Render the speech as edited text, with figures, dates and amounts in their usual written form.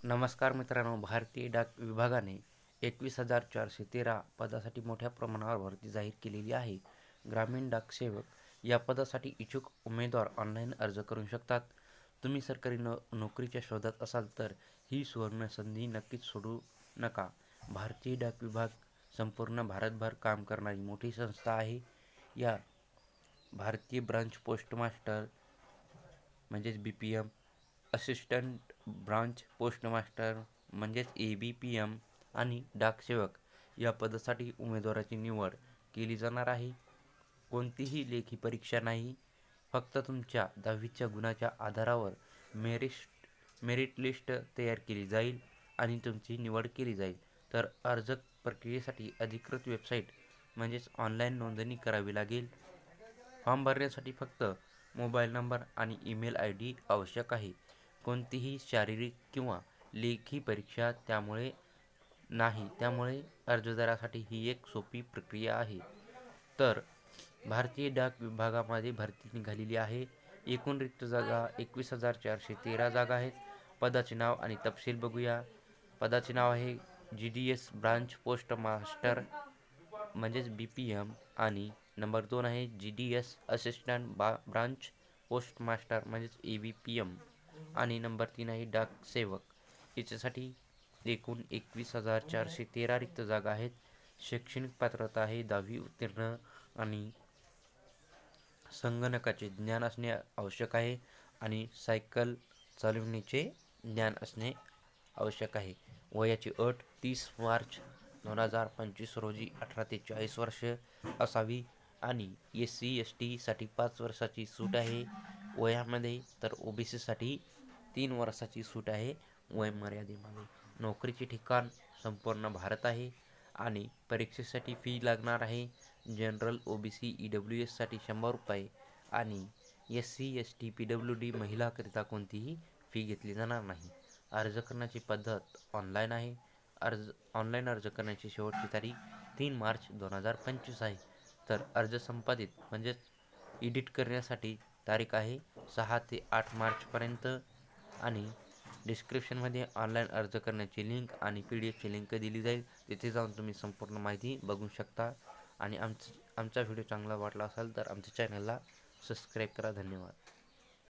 नमस्कार मित्रांनो, भारतीय डाक विभागाने 21,413 पदासाठी मोठ्या प्रमाणावर भरती जाहीर केलेली आहे. ग्रामीण डाक सेवक या पदासाठी इच्छुक उमेदवार ऑनलाईन अर्ज करू शकतात. तुम्ही सरकारी नोकरीच्या शोधात असाल तर ही सुवर्ण संधी नक्कीच सोडू नका. भारतीय डाक विभाग संपूर्ण भारतभर काम करणारी मोठी संस्था आहे. या भारतीय ब्रांच पोस्टमास्टर म्हणजेच BPM, असिस्टंट ब्रांच पोस्टमास्टर म्हणजेच ABPM आणि डाकसेवक या पदासाठी उमेदवाराची निवड केली जाणार आहे. कोणतीही लेखी परीक्षा नाही, फक्त तुमच्या 10वीच्या गुणाच्या आधारावर मेरिट लिस्ट तयार केली जाईल आणि तुमची निवड केली जाईल. तर अर्ज प्रक्रियेसाठी अधिकृत वेबसाईट म्हणजेच ऑनलाईन नोंदणी करावी लागेल. फॉर्म भरण्यासाठी फक्त मोबाईल नंबर आणि ईमेल ID आवश्यक आहे. कोणतीही शारीरिक किंवा लेखी परीक्षा त्यामुळे अर्जदारासाठी ही एक सोपी प्रक्रिया आहे. तर भारतीय डाक विभागामध्ये भरती निघालेली आहे. एकूण रिक्त जागा 21,413 जागा आहेत. पदाचे नाव आणि तपशील बघूया. पदाचे नाव आहे GDS ब्रांच पोस्ट मास्टर म्हणजेच BPM आणि नंबर 2 आहे GDS assistant branch post master म्हणजेच ABPM आणि नंबर 3 आहे डाक सेवक. याच्यासाठी एकूण 21,413 रिक्त जागा आहेत. शैक्षणिक पात्रता आहे 10वी उत्तीर्ण आणि संगणकाचे ज्ञान असणे आवश्यक आहे आणि सायकल चालवण्याचे ज्ञान असणे आवश्यक आहे. वयाची अट 30 मार्च 2025 रोजी 18 ते 40 वर्ष असावी आणि SC ST साठी 5 वर्षाची सूट आहे वयामध्ये, तर OBC साठी 3 वर्षाची सूट आहे वयमर्यादेमध्ये. नोकरीचे ठिकाण संपूर्ण भारत आहे आणि परीक्षेसाठी फी लागणार आहे. जनरल OBC EWS साठी 100 रुपये आणि SC ST PWD महिलाकरिता कोणतीही फी घेतली जाणार नाही. अर्ज करण्याची पद्धत ऑनलाईन आहे. ऑनलाईन अर्ज करण्याची शेवटची तारीख 3 मार्च 2025 आहे. तर अर्ज संपादित म्हणजेच एडिट करण्यासाठी तारीख आहे 6 ते 8 मार्चपर्यंत आणि डिस्क्रिप्शनमध्ये ऑनलाईन अर्ज करण्याची लिंक आणि PDF ची लिंक दिली जाईल. तिथे जाऊन तुम्ही संपूर्ण माहिती बघू शकता. आणि आमचा व्हिडिओ चांगला वाटला असेल तर आमच्या चॅनलला सबस्क्राईब करा. धन्यवाद.